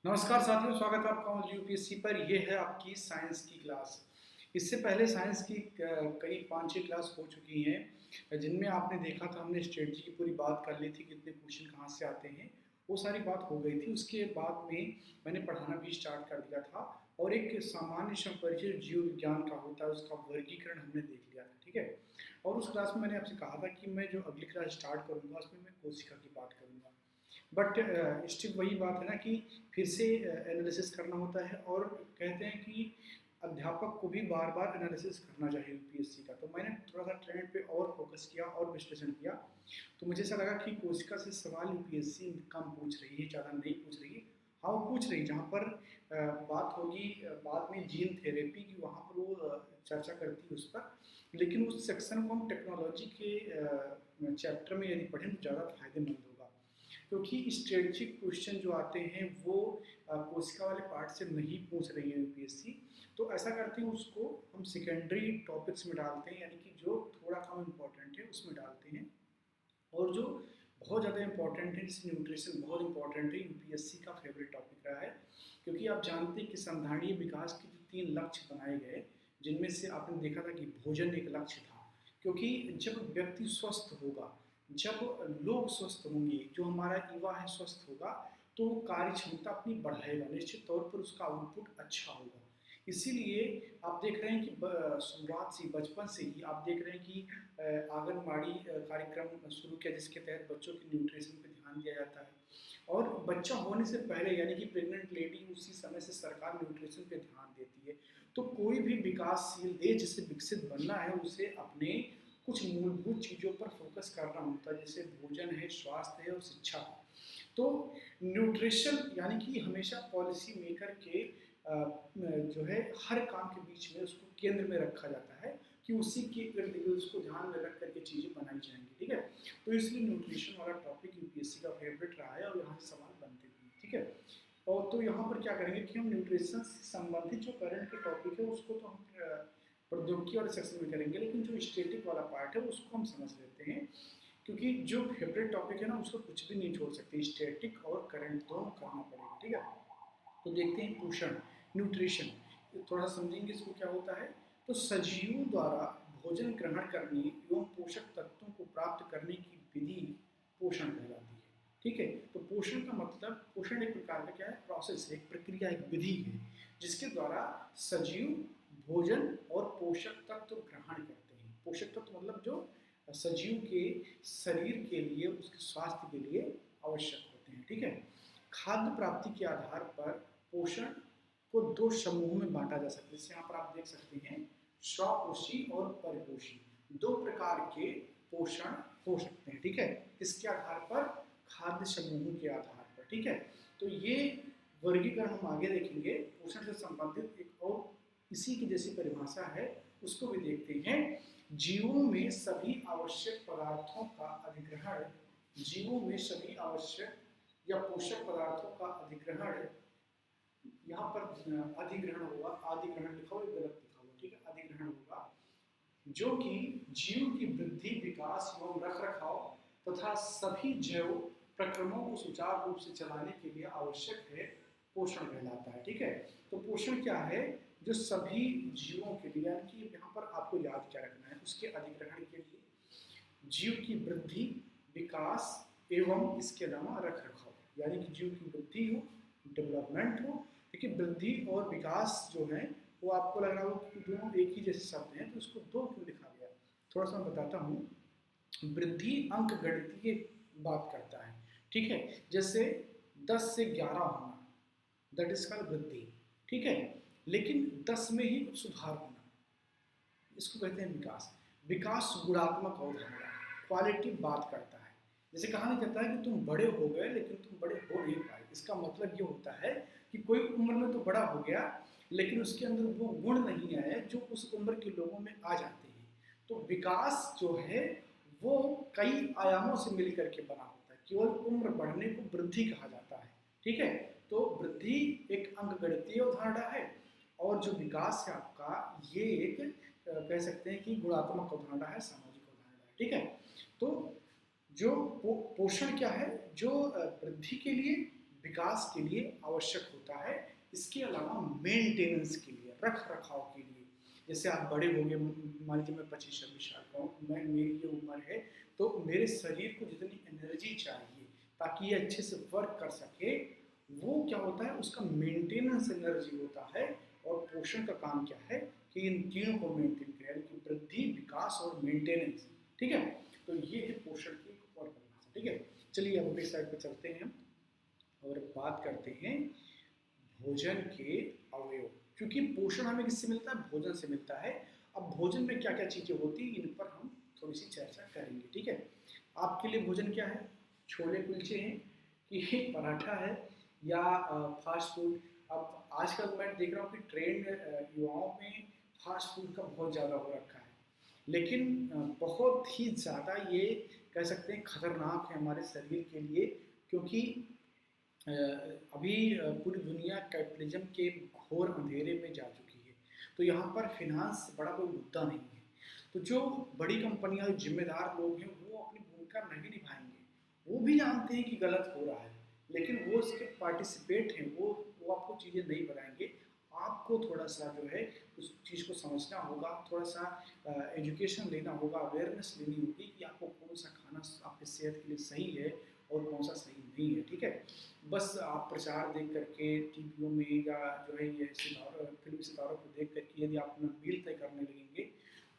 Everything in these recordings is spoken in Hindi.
नमस्कार साथियों, स्वागत है आपका यूपीएससी पर। ये है आपकी साइंस की क्लास। इससे पहले साइंस की करीब 5-6 क्लास हो चुकी हैं, जिनमें आपने देखा था हमने स्ट्रेटजी की पूरी बात कर ली थी, कितने क्वेश्चन कहाँ से आते हैं, वो सारी बात हो गई थी। उसके बाद में मैंने पढ़ाना भी स्टार्ट कर दिया था और एक सामान्य परिचय जीव विज्ञान का होता है उसका वर्गीकरण हमने देख लिया था, ठीक है। और उस क्लास में मैंने आपसे कहा था कि मैं जो अगली क्लास स्टार्ट करूँगा उसमें मैं कोशिका की बात करूँगा। बट स्टिल वही बात है ना कि फिर से एनालिसिस करना होता है और कहते हैं कि अध्यापक को भी बार बार एनालिसिस करना चाहिए यूपीएससी का। तो मैंने थोड़ा सा ट्रेंड पे और फोकस किया और विश्लेषण किया, तो मुझे ऐसा लगा कि कोशिका से सवाल यूपीएससी कम पूछ रही है, ज़्यादा नहीं पूछ रही है। हाँ, वो पूछ रही, जहाँ पर बात होगी बाद में जीन थेरेपी की, वहाँ पर वो चर्चा करती है उस पर। लेकिन उस सेक्शन को हम टेक्नोलॉजी के चैप्टर में यदि पढ़ें तो ज़्यादा फायदेमंद होगा, क्योंकि स्ट्रेटजिक क्वेश्चन जो आते हैं वो कोशिका वाले पार्ट से नहीं पूछ रही है यूपीएससी। तो ऐसा करते हैं उसको हम सेकेंडरी टॉपिक्स में डालते हैं, यानी कि जो थोड़ा कम इम्पोर्टेंट है उसमें डालते हैं। और जो बहुत ज़्यादा इंपॉर्टेंट है, जैसे न्यूट्रिशन बहुत इंपॉर्टेंट है, यूपीएससी का फेवरेट टॉपिक रहा है। क्योंकि आप जानते हैं कि संधारणीय विकास के जो 3 लक्ष्य बनाए गए, जिनमें से आपने देखा था कि भोजन एक लक्ष्य था। क्योंकि जब व्यक्ति स्वस्थ होगा, जब लोग स्वस्थ होंगे, जो हमारा युवा है स्वस्थ होगा, तो कार्य क्षमता अपनी बढ़ाएगा, निश्चित तौर पर उसका आउटपुट अच्छा होगा। इसीलिए आप देख रहे हैं कि शुरुआत से, बचपन से ही आप देख रहे हैं कि आंगनबाड़ी कार्यक्रम शुरू किया, जिसके तहत बच्चों के न्यूट्रिशन पर ध्यान दिया जाता है। और बच्चा होने से पहले, यानी कि प्रेग्नेंट लेडी, उसी समय से सरकार न्यूट्रिशन पे ध्यान देती है। तो कोई भी विकासशील देश जिसे विकसित बनना है, उसे अपने कुछ मूलभूत चीज़ों पर फोकस करना होता है, जैसे भोजन है, स्वास्थ्य है और शिक्षा है। तो न्यूट्रिशन यानी कि हमेशा पॉलिसी मेकर के जो है हर काम के बीच में उसको केंद्र में रखा जाता है कि उसी के इर्द गिर्द उसको ध्यान में रख करके चीज़ें बनाई जाएंगी, ठीक है। तो इसलिए न्यूट्रिशन वाला टॉपिक यूपीएससी का फेवरेट रहा है और यहाँ से सवाल बनते भी हैं, ठीक है। और तो यहाँ पर क्या करेंगे कि हम न्यूट्रिशन से संबंधित जो करंट के टॉपिक है उसको तो हम प्रौद्योगिकी वाले सेक्शन में करेंगे, लेकिन जो स्टेटिक वाला पार्ट है उसको हम समझ लेते हैं। क्योंकि जो फेवरेट टॉपिक है ना, उसको कुछ भी नहीं छोड़ सकते, स्टैटिक और करंट दोनों करना पड़ेगा, ठीक है। तो देखते हैं पोषण, न्यूट्रिशन, थोड़ा समझेंगे इसको क्या होता है। तो सजीवों द्वारा भोजन ग्रहण करने एवं पोषक तत्वों को प्राप्त करने की विधि पोषण कहलाती है, ठीक है। तो पोषण का मतलब, पोषण एक प्रकार का क्या है, प्रोसेस है, एक प्रक्रिया, एक विधि है, जिसके द्वारा सजीव भोजन और पोषक तत्व ग्रहण करते हैं। पोषक तत्व मतलब जो सजीव के शरीर के लिए, उसके स्वास्थ्य के लिए आवश्यक होते हैं, ठीक है। खाद्य प्राप्ति के आधार पर पोषण को 2 समूहों में बांटा जा सकता है। जैसे यहाँ पर आप देख सकते हैं, स्वपोषी और परिपोषी, 2 प्रकार के पोषण हो सकते हैं, ठीक है। इसके आधार पर, खाद्य समूहों के आधार पर, ठीक है। तो ये वर्गीकरण हम आगे देखेंगे। पोषण से संबंधित एक और इसी की जैसी परिभाषा है, उसको भी देखते हैं। जीवों में सभी आवश्यक पदार्थों का अधिग्रहण, जीवों में सभी आवश्यक या पोषक पदार्थों का अधिग्रहण, यहाँ पर अधिग्रहण होगा, अधिग्रहण लिखा हुआ, गलत लिखा हुआ, ठीक है, अधिग्रहण होगा, जो कि जीव की वृद्धि, विकास एवं रख रखाव तथा सभी जैव प्रक्रमों को सुचारू रूप से चलाने के लिए आवश्यक है, पोषण कहलाता है, ठीक है। तो पोषण क्या है, जो सभी जीवों के लिए, यानी कि यहाँ पर आपको याद क्या रखना है, उसके अधिग्रहण के लिए जीव की वृद्धि, विकास एवं इसके अलावा रख रखाव, यानी कि जीव की वृद्धि हो, डेवलपमेंट हो। देखिए, वृद्धि और विकास जो है वो आपको लग रहा हो कि दोनों एक ही जैसे शब्द हैं, तो उसको 2 क्यों लिखा गया, थोड़ा सा मैं बताता हूँ। वृद्धि अंक गणितीय बात करता है, ठीक है। जैसे 10 से 11 होना, दैट इज कॉल्ड वृद्धि, ठीक है। लेकिन 10 में ही सुधार होना, इसको कहते हैं विकास। विकास गुणात्मक अवधारणा, क्वालिटी बात करता है। जैसे कहा नहीं जाता है कि तुम बड़े हो गए लेकिन तुम बड़े हो नहीं पाए, इसका मतलब ये होता है कि कोई उम्र में तो बड़ा हो गया, लेकिन उसके अंदर वो गुण नहीं आए जो उस उम्र के लोगों में आ जाते हैं। तो विकास जो है वो कई आयामों से मिलकर के बना होता है, केवल उम्र बढ़ने को वृद्धि कहा जाता है, ठीक है। तो वृद्धि एक अंकगणितीय अवधारणा है, और जो विकास है आपका, ये एक कह सकते हैं कि गुणात्मक अवधारणा है, सामाजिक अवधारणा है, ठीक है। तो जो पोषण क्या है, जो वृद्धि के लिए, विकास के लिए आवश्यक होता है। इसके अलावा मेंटेनेंस के लिए, रख रखाव के लिए, जैसे आप बड़े हो गए, मान लीजिए मैं 25-26 साल का हूँ, मैं मेरी ये उम्र है, तो मेरे शरीर को जितनी एनर्जी चाहिए ताकि ये अच्छे से वर्क कर सके, वो क्या होता है, उसका मेंटेनेंस एनर्जी होता है। और पोषण का काम क्या है कि इन तीनों को मेंटेन करें, यानी कि वृद्धि, विकास और मेंटेनेंस। ठीक है, तो ये है पोषण की एक और परिभाषा। ठीक है, चलिए अब अगली स्लाइड पर चलते हैं और बात करते हैं भोजन के अवयव। क्योंकि पोषण हमें किससे मिलता है, भोजन से मिलता है। अब भोजन में क्या क्या चीजें होती हैं, इन पर हम थोड़ी सी चर्चा करेंगे। ठीक है, आपके लिए भोजन क्या है, छोले कुलचे हैं कि पराठा है या फास्ट फूड। अब आजकल मैं देख रहा हूँ कि ट्रेंड युवाओं में फास्ट फूड का बहुत ज़्यादा हो रखा है, लेकिन बहुत ही ज़्यादा ये कह सकते हैं खतरनाक है हमारे शरीर के लिए। क्योंकि अभी पूरी दुनिया कैपिटलिज्म के घोर अंधेरे में जा चुकी है, तो यहाँ पर फिनांस से बड़ा कोई मुद्दा नहीं है। तो जो बड़ी कंपनियां, जिम्मेदार लोग हैं, वो अपनी भूमिका नहीं निभाएंगे। वो भी जानते हैं कि गलत हो रहा है, लेकिन वो इसके पार्टिसिपेट हैं, वो आपको चीज़ें नहीं बताएंगे। आपको थोड़ा सा जो है उस चीज़ को समझना होगा, थोड़ा सा एजुकेशन लेना होगा, अवेयरनेस लेनी होगी कि आपको कौन सा खाना आपकी सेहत के लिए सही है और कौन सा सही नहीं है। ठीक है, बस आप प्रचार देख करके टीवियों में या जो है ये फिल्मी सितारों को देख करके यदि आप अपना मील तय करने लगेंगे,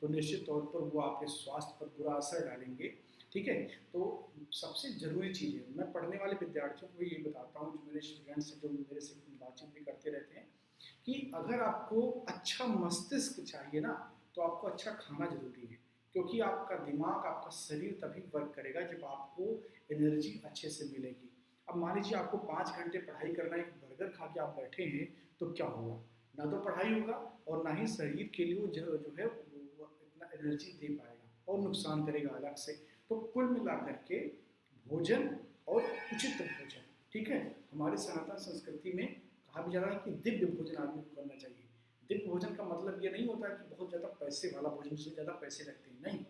तो निश्चित तौर पर वो आपके स्वास्थ्य पर बुरा असर डालेंगे। ठीक है, तो सबसे ज़रूरी चीज़ है, मैं पढ़ने वाले विद्यार्थियों को ये बताता हूँ, जो मेरे स्टूडेंट्स हैं, जो मेरे से बातचीत भी करते रहते हैं, कि अगर आपको अच्छा मस्तिष्क चाहिए ना, तो आपको अच्छा खाना जरूरी है। क्योंकि आपका दिमाग, आपका शरीर तभी वर्क करेगा जब आपको एनर्जी अच्छे से मिलेगी। अब मान लीजिए आपको 5 घंटे पढ़ाई करना है, एक बर्गर खा के आप बैठे हैं, तो क्या होगा, ना तो पढ़ाई होगा और ना ही शरीर के लिए वो जो है वो इतना एनर्जी दे पाएगा और नुकसान करेगा अलग से। तो कुल मिला करके भोजन और उचित भोजन, ठीक है, हमारी सनातन संस्कृति में कहा भी जा रहा है कि दिव्य भोजन आदमी को करना चाहिए। दिव्य भोजन का मतलब ये नहीं होता कि बहुत ज़्यादा पैसे वाला भोजन, जिसमें ज़्यादा पैसे लगते हैं, नहीं,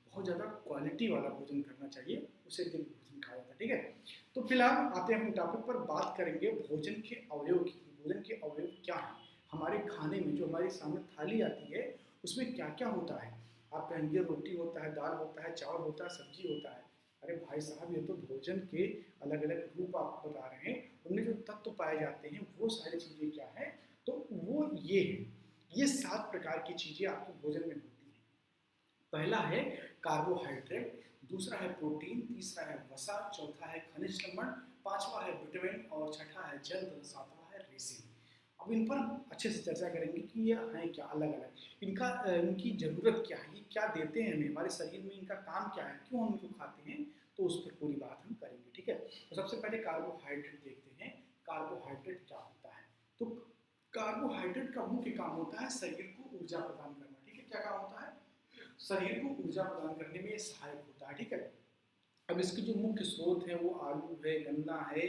बहुत ज़्यादा क्वालिटी वाला भोजन करना चाहिए, उसे दिव्य भोजन कहा जाता है। ठीक है, तो फिलहाल आते हैं अपने टॉपिक पर, बात करेंगे भोजन के अवयव की। भोजन के अवयव क्या है, हमारे खाने में जो हमारे सामने थाली आती है उसमें क्या क्या होता है। आप कहेंगे रोटी होता है, दाल होता है, चावल होता है, सब्जी होता है। अरे भाई साहब, ये तो भोजन के अलग अलग रूप आपको बता रहे हैं, उनमें जो तत्व पाए जाते हैं वो सारी चीज़ें क्या है, तो वो ये है, ये 7 प्रकार की चीज़ें आपके भोजन में होती हैं। पहला है कार्बोहाइड्रेट, दूसरा है प्रोटीन, तीसरा है वसा, चौथा है खनिज लवण, पांचवा है विटामिन और छठा है जल, सातवां है रेसिन। अब इन पर हम अच्छे से चर्चा करेंगे कि ये हैं क्या, अलग अलग इनकी ज़रूरत क्या है, ये क्या देते हैं हमें, हमारे शरीर में इनका काम क्या है, क्यों हम इनको खाते हैं, तो उस पर पूरी बात हम करेंगे। ठीक है, तो सबसे पहले कार्बोहाइड्रेट देखते हैं। कार्बोहाइड्रेट क्या होता है, तो कार्बोहाइड्रेट का मुख्य काम होता है शरीर को ऊर्जा प्रदान करना। ठीक है, क्या काम होता है, शरीर को ऊर्जा प्रदान करने में ये सहायक होता है। ठीक है, अब इसके जो मुख्य स्रोत है वो आलू है, गन्ना है,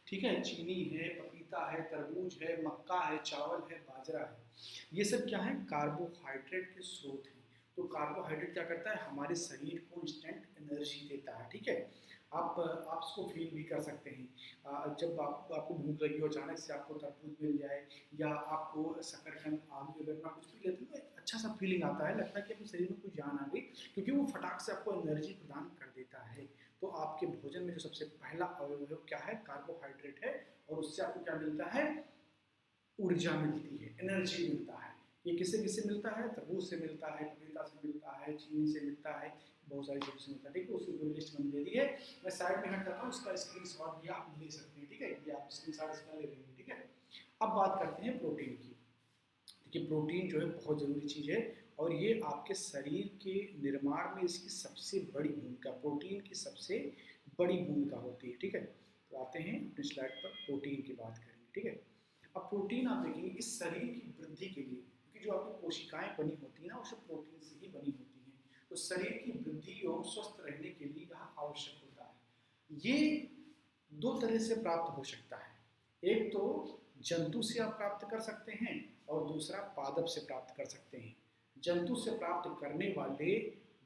ठीक है, चीनी है, पपीता है, तरबूज है, मक्का है, चावल है, बाजरा है। ये सब क्या है, कार्बोहाइड्रेट के स्रोत हैं। तो कार्बोहाइड्रेट क्या करता है, हमारे शरीर को इंस्टेंट एनर्जी देता है। ठीक है, आप इसको फील भी कर सकते हैं, जब आपको भूख लगी हो, अचानक से आपको तरबूज मिल जाए या आपको शकरकंद, आलू अगर ना कुछ भी लेते हैं, तो अच्छा सा फीलिंग आता है, लगता है कि अपने शरीर में कुछ जान आ गई, क्योंकि वो फटाक से आपको एनर्जी प्रदान कर देता है। तो आपके भोजन में जो सबसे पहला अवयव क्या है, कार्बोहाइड्रेट है, और उससे आपको क्या मिलता है, ऊर्जा मिलती है, एनर्जी मिलता है। ये किससे किससे मिलता है, तरबूज से मिलता है, पपीता से मिलता है, चीनी से मिलता है, बहुत सारी चीज़ों से मिलता है। ठीक है, उसकी पूरी लिस्ट मैंने दे दी है, मैं साइड में हट जाता हूँ, उसका स्क्रीनशॉट भी आप ले सकते हैं। ठीक है, ये आप स्क्रीनशॉट इसका ले लेंगे। ठीक है, अब बात करते हैं प्रोटीन की। देखिए, प्रोटीन जो है बहुत ज़रूरी चीज़ है, और ये आपके शरीर के निर्माण में इसकी सबसे बड़ी भूमिका, प्रोटीन की सबसे बड़ी भूमिका होती है। ठीक है, तो आते हैं अपने स्लाइड पर, प्रोटीन की बात करेंगे। ठीक है, अब प्रोटीन आप देखेंगे इस शरीर की वृद्धि के लिए, क्योंकि जो आपकी कोशिकाएं बनी होती हैं ना, वो सब प्रोटीन से ही बनी होती हैं, तो शरीर की वृद्धि और स्वस्थ रहने के लिए यह आवश्यक होता है। ये 2 तरह से प्राप्त हो सकता है, एक तो जंतु से आप प्राप्त कर सकते हैं और दूसरा पादप से प्राप्त कर सकते हैं। जंतु से प्राप्त करने वाले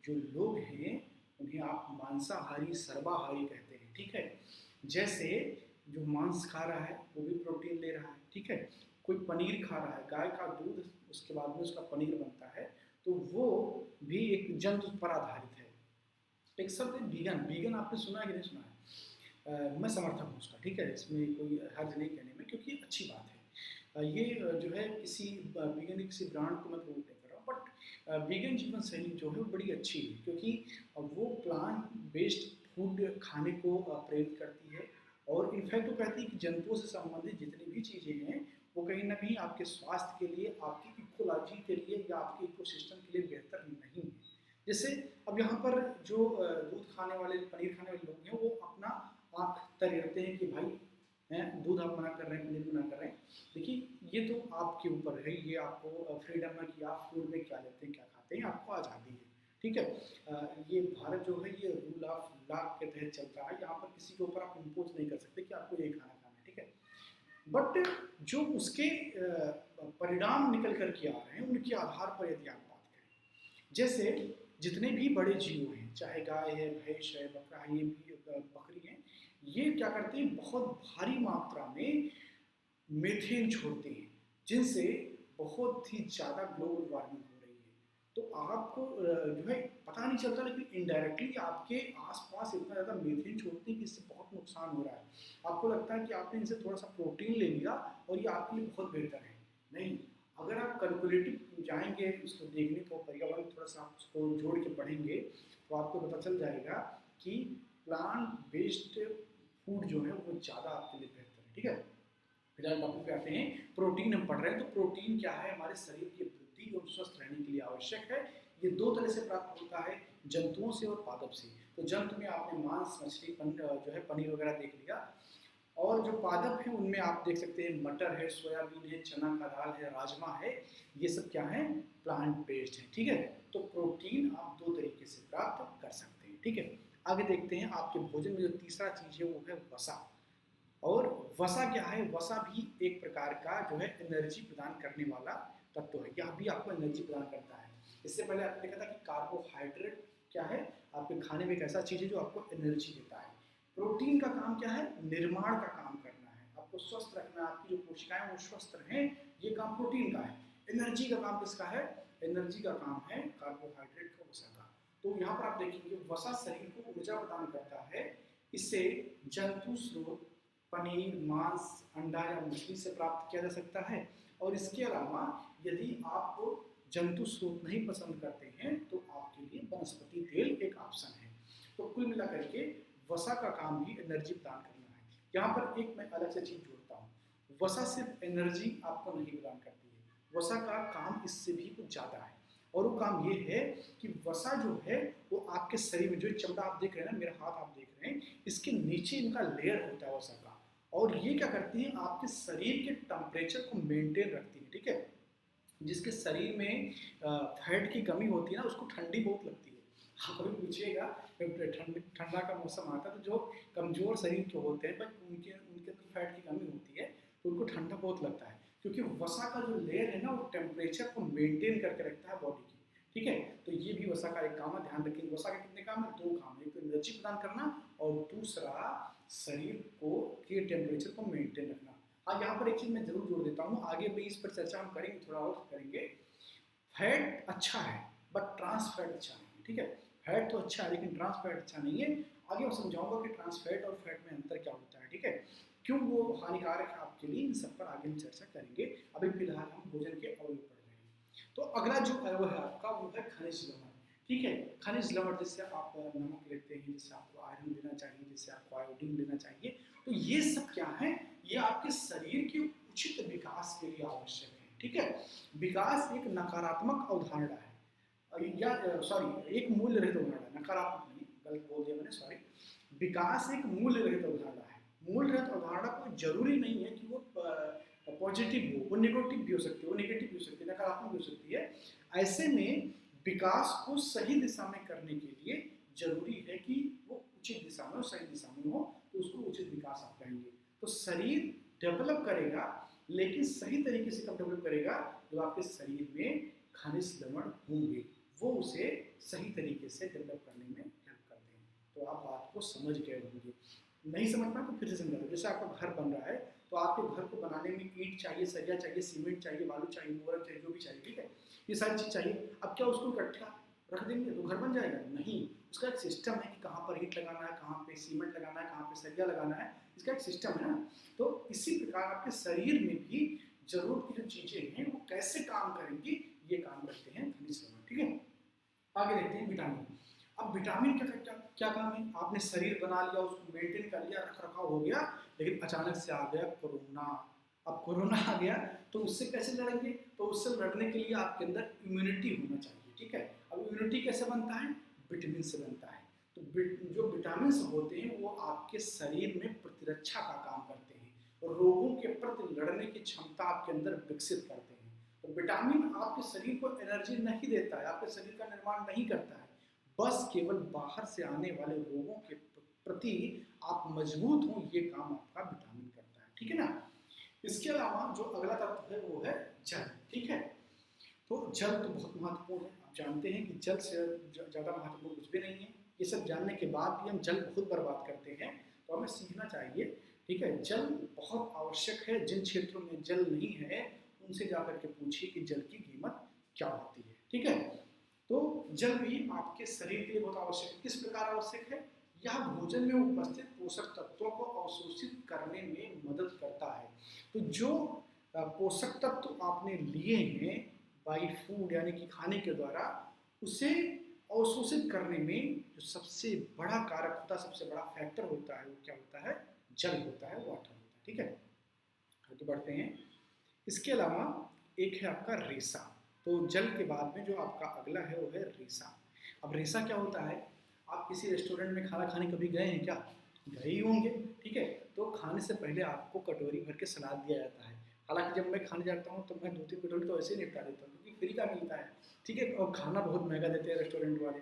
जो लोग हैं उन्हें आप मांसाहारी, सर्वाहारी कहते हैं। ठीक है, जैसे जो मांस खा रहा है वो भी प्रोटीन ले रहा है, ठीक है। कोई पनीर खा रहा है, गाय का दूध, उसके बाद में उसका पनीर बनता है, तो वो भी एक जंतु पर आधारित है। एक शब्द है वीगन, वीगन आपने सुना है कि नहीं सुना है? मैं समर्थक हूँ उसका, ठीक है, इसमें कोई हर्ज नहीं कहने में, क्योंकि अच्छी बात है। ये जो है किसी वीगन किसी ब्रांड को मैं प्रमोट नहीं कर रहा हूँ, बट वीगन जीवन शैली जो है वो बड़ी अच्छी है, क्योंकि वो प्लांट बेस्ड फूड खाने को प्रेरित करती है। और इनफैक्ट वो कहती है कि जंतुओं से संबंधित जितनी भी चीज़ें हैं वो कहीं ना कहीं आपके स्वास्थ्य के लिए, आपकी इकोलॉजी के लिए या आपके इकोसिस्टम के लिए बेहतर नहीं है। जैसे अब यहाँ पर जो दूध खाने वाले, पनीर खाने वाले लोग हैं, वो अपना आँख तरे रखते हैं कि भाई हैं, दूध आप मना कर रहे हैं, पनीर मना कर रहे हैं। देखिए ये तो आपके ऊपर है, ये आपको फ्रीडम है कि आप फूड में क्या लेते हैं, क्या खाते हैं, आपको आज़ादी है, ठीक है। ये भारत जो है ये रूल ऑफ लॉ के तहत चल रहा है, यहाँ पर किसी के ऊपर आप इम्पोज नहीं कर सकते कि आपको ये खाना खाना है, ठीक है। बट जो उसके परिणाम निकल कर के आ रहे हैं उनके आधार पर यदि आप बात करें, जैसे जितने भी बड़े जीव हैं, चाहे गाय है, भैंस है, बकरा है, ये भी बकरी है, ये क्या करते हैं, बहुत भारी मात्रा में मीथेन छोड़ते हैं, जिनसे बहुत ही ज़्यादा ग्लोबल वार्मिंग हो रही है। तो आपको जो है पता नहीं चलता, लेकिन इनडायरेक्टली आपके आसपास इतना ज़्यादा मीथेन छोड़ते हैं कि इससे बहुत नुकसान हो रहा है। आपको लगता है कि आपने इनसे थोड़ा सा प्रोटीन ले लिया और ये आपके लिए बहुत बेहतर है, नहीं। अगर आप कैलकुलेटिव जाएंगे, उसको देखने को, पर्यावरण थोड़ा सा आप उसको जोड़ के पढ़ेंगे, तो आपको पता चल जाएगा कि प्लांट बेस्ड फूड जो है वो ज़्यादा आपके लिए बेहतर है, ठीक है। फिलहाल टॉपिक पे आते हैं, प्रोटीन हम पढ़ रहे हैं। तो प्रोटीन क्या है, हमारे शरीर की वृद्धि और स्वस्थ रहने के लिए आवश्यक है। ये दो तरह से प्राप्त होता है, जंतुओं से और पादप से। तो जंतु में आपने मांस, मछली, जो है पनीर वगैरह देख लिया, और जो पादप है उनमें आप देख सकते हैं मटर है, सोयाबीन है, चना का दाल है, राजमा है, ये सब क्या है, प्लांट बेस्ड है, ठीक है। तो प्रोटीन आप दो तरीके से प्राप्त कर सकते हैं, ठीक है। आगे देखते हैं, आपके भोजन में जो तीसरा चीज है वो है वसा। और वसा क्या है, वसा भी एक प्रकार का जो है एनर्जी प्रदान करने वाला तत्व है, यह भी आपको एनर्जी प्रदान करता है। इससे पहले आपने देखा था कि कार्बोहाइड्रेट क्या है, आपके खाने में एक ऐसा चीज है जो आपको एनर्जी देता है। प्रोटीन का काम क्या है, निर्माण का काम करना है, आपको स्वस्थ रखना, आपकी जो कोशिकाएं वो स्वस्थ रहें, ये काम प्रोटीन का है। एनर्जी का काम किसका है, एनर्जी का काम है कार्बोहाइड्रेट का, वसा का। तो यहाँ पर आप देखेंगे वसा शरीर को ऊर्जा प्रदान करता है। इससे जंतु स्रोत पनीर, मांस, अंडा या मछली से प्राप्त किया जा सकता है। और इसके अलावा यदि आप जंतु स्रोत नहीं पसंद करते हैं तो आपके लिए वनस्पति तेल एक ऑप्शन है। तो कुल मिलाकर के वसा का काम भी एनर्जी प्रदान करना है। यहाँ पर एक मैं अलग से चीज जोड़ता हूँ, वसा सिर्फ एनर्जी आपको नहीं प्रदान करती है, वसा का काम इससे भी कुछ ज्यादा है। और वो काम ये है कि वसा जो है वो आपके शरीर में, जो चमड़ा आप देख रहे हैं ना, मेरा हाथ आप देख रहे हैं, इसके नीचे इनका लेयर होता है वसा का, और ये क्या करती है, आपके शरीर के टेम्परेचर को मेंटेन रखती है, ठीक है। जिसके शरीर में फैट की कमी होती है ना, उसको ठंडी बहुत लगती है। आप कभी पूछिएगा, ठंडा का मौसम आता है तो जो कमजोर शरीर के होते हैं, बट उनके उनके अंदर फैट की कमी होती है, तो उनको ठंडा बहुत लगता है, क्योंकि वसा का जो लेयर है ना वो टेम्परेचर को मेंटेन करके रखता है बॉडी की, ठीक है। तो ये भी वसा का एक काम है, ध्यान रखिए। वसा के कितने काम है, दो काम है, एक तो एनर्जी प्रदान करना और दूसरा शरीर को के टेम्परेचर को मेंटेन रखना। हाँ, यहाँ पर एक चीज मैं जरूर जोड़ देता हूँ, आगे भी इस पर चर्चा हम करेंगे, थोड़ा और करेंगे। फैट अच्छा है बट ट्रांस फैट अच्छा नहीं है, ठीक है। फैट तो अच्छा है लेकिन ट्रांस फैट अच्छा नहीं है। आगे मैं समझाऊंगा कि ट्रांस फैट और फैट में अंतर क्या होता है, ठीक है, क्यों वो हानिकारक है आपके लिए, इन सब पर आगे हम चर्चा करेंगे। अभी फिलहाल हम भोजन के अवयव पढ़ रहे हैं। तो अगला जो अवयव है आपका वो है खनिज लवण, ठीक है। खनिज लवण जिससे आप नमक लेते हैं, जिससे आपको आयरन लेना चाहिए, जिससे आपको आयोडीन लेना चाहिए, तो ये सब क्या है, ये आपके शरीर के उचित विकास के लिए आवश्यक है, ठीक है। विकास एक नकारात्मक अवधारणा है, या सॉरी एक मूल्य रहित अवधारणा, नकारात्मक नहीं, गलत बोल दिया मैंने, सॉरी। विकास एक मूल्य रहित अवधारणा है। मूल्य रहित अवधारणा कोई जरूरी नहीं है कि वो पॉजिटिव हो, वो नेगेटिव भी हो सकती है, वो नेगेटिव भी हो सकती है, नकारात्मक भी हो सकती है। ऐसे में विकास को सही दिशा में करने के लिए जरूरी है कि वो उचित दिशा में हो, सही दिशा में हो, तो उसको उचित विकास आप कहेंगे। तो शरीर डेवलप करेगा, लेकिन सही तरीके से कब डेवलप करेगा, जो आपके शरीर में खनिज लवण होंगे वो उसे सही तरीके से डेवलप करने में हेल्प करते हैं। तो आप बात को समझ गए होंगे। नहीं समझ पाए तो फिर से समझा दो। जैसे आपका घर बन रहा है तो आपके घर को बनाने में ईंट चाहिए, सरिया चाहिए, सीमेंट चाहिए, बालू चाहिए, मोरम चाहिए, जो भी चाहिए, ठीक है, ये सारी चीज़ चाहिए। अब क्या उसको इकट्ठा रख देंगे तो घर बन जाएगा? नहीं, उसका एक सिस्टम है कि कहाँ पर ईंट लगाना है, कहाँ पे सीमेंट लगाना है, कहाँ पे सरिया लगाना है, इसका एक सिस्टम है ना। तो इसी प्रकार आपके शरीर में भी जरूरत की जो चीज़ें हैं वो कैसे काम करेंगी, ये काम करते हैं खनिज लवण, ठीक है। आगे देखते हैं विटामिन। अब विटामिन का क्या क्या काम है? आपने शरीर बना लिया, उसको मेंटेन कर लिया, रख रखाव हो गया, लेकिन अचानक से आ गया कोरोना। अब कोरोना आ गया तो उससे कैसे लड़ेंगे? तो उससे लड़ने के लिए आपके अंदर इम्यूनिटी होना चाहिए, ठीक है। अब इम्यूनिटी कैसे बनता है? विटामिन से बनता है। तो जो विटामिन होते हैं वो आपके शरीर में प्रतिरक्षा का काम करते हैं और रोगों के प्रति लड़ने की क्षमता आपके अंदर विकसित करते हैं। तो विटामिन आपके शरीर को एनर्जी नहीं देता है, आपके शरीर का निर्माण नहीं करता है, बस केवल बाहर से आने वाले रोगों के प्रति आप मजबूत हो, ये काम आपका विटामिन करता है, ठीक है ना। इसके अलावा जो अगला तत्व है वो है जल, ठीक है। तो जल तो बहुत महत्वपूर्ण है, आप जानते हैं कि जल से ज़्यादा महत्वपूर्ण कुछ भी नहीं है। ये सब जानने के बाद भी हम जल बहुत बर्बाद करते हैं, तो हमें सीखना चाहिए, ठीक है। जल बहुत आवश्यक है, जिन क्षेत्रों में जल नहीं है उनसे जाकर के पूछिए कि जल की कीमत क्या होती है, ठीक है। तो जल भी आपके शरीर के लिए बहुत आवश्यक है। किस प्रकार आवश्यक है? यह भोजन में उपस्थित पोषक तत्वों को अवशोषित करने में मदद करता है। तो जो पोषक तत्व आपने लिए हैं बाई फूड यानी कि खाने के द्वारा, उसे अवशोषित करने में जो सबसे बड़ा कारक होता है, सबसे बड़ा फैक्टर होता है, वो क्या होता है? जल होता है, वाटर होता है, ठीक है। आगे बढ़ते हैं। इसके अलावा एक है आपका रेशा। तो जल के बाद में जो आपका अगला है वो है रेशा। अब रेशा क्या होता है? आप किसी रेस्टोरेंट में खाना खाने कभी गए हैं क्या? गए ही होंगे, ठीक है। तो खाने से पहले आपको कटोरी भर के सलाद दिया जाता है। हालांकि जब मैं खाने जाता हूँ तो मैं 2-3 कटोरी तो ऐसे ही निपटा देता हूँ क्योंकि फ्री का मिलता है, ठीक है, और खाना बहुत महंगा देते हैं रेस्टोरेंट वाले।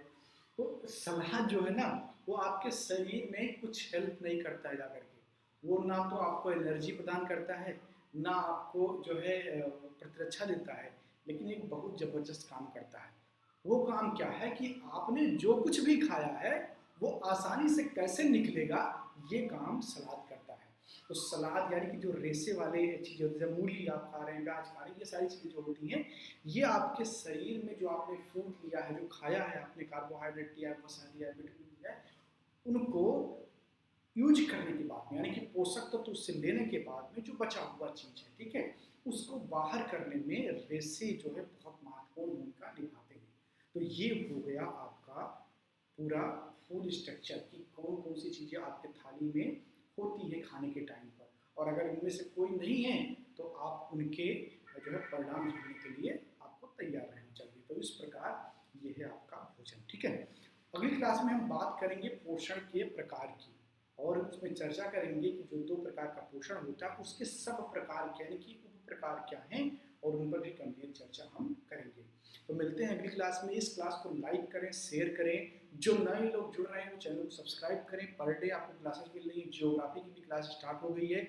तो सलाद जो है ना, वो आपके शरीर में कुछ हेल्प नहीं करता है जाकर के। वो ना तो आपको एनर्जी प्रदान करता है, ना आपको जो है प्रतिरक्षा देता है, लेकिन एक बहुत ज़बरदस्त काम करता है। वो काम क्या है कि आपने जो कुछ भी खाया है वो आसानी से कैसे निकलेगा, ये काम सलाद करता है। तो सलाद यानी कि जो रेशे वाले चीज़ें होती है, मूली आप खा रहे हैं, प्याज खा रहे हैं, ये सारी चीज़ें जो होती हैं, ये आपके शरीर में जो आपने फूड लिया है, जो खाया है आपने, कार्बोहाइड्रेट लिया है, वसा लिया है, विटामिन लिया है, उनको यूज करने के बाद में यानी कि पोषक तत्व उससे लेने के बाद में जो बचा हुआ चीज़ है, ठीक है, उसको बाहर करने में रेशे जो है बहुत महत्वपूर्ण भूमिका निभाते हैं। तो ये हो गया आपका पूरा फूड स्ट्रक्चर की कौन कौन सी चीज़ें आपके थाली में होती है खाने के टाइम पर, और अगर इनमें से कोई नहीं है तो आप उनके जो है परिणाम झेलने के लिए आपको तैयार रहना चाहिए। तो इस प्रकार ये है आपका भोजन, ठीक है। अगली क्लास में हम बात करेंगे पोषण के प्रकार की, और उसमें चर्चा करेंगे कि जो 2 प्रकार का पोषण होता है उसके सब प्रकार यानी कि उप प्रकार क्या हैं, और उन पर भी गंभीर चर्चा हम करेंगे। तो मिलते हैं अगली क्लास में। इस क्लास को लाइक करें, शेयर करें, जो नए लोग जुड़ रहे हैं वो चैनल को सब्सक्राइब करें। पर डे आपको क्लासेस मिल रही है, जियोग्राफी की भी क्लास स्टार्ट हो गई है,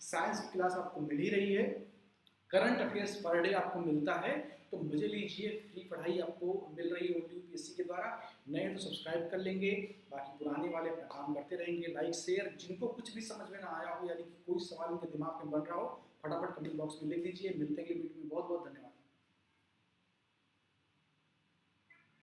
साइंस की क्लास आपको मिल ही रही है, करंट अफेयर्स पर डे आपको मिलता है। तो मजे लीजिए, फ्री पढ़ाई आपको मिल रही है यूपीएससी के द्वारा। नए तो सब्सक्राइब कर लेंगे, बाकी पुराने वाले अपना काम करते रहेंगे, लाइक शेयर। जिनको कुछ भी समझ में ना आया हो यानी कि कोई सवाल उनके दिमाग में बन रहा हो, फटाफट कमेंट बॉक्स में लिख दीजिए। मिलते हैं वीडियो में, बहुत बहुत धन्यवाद।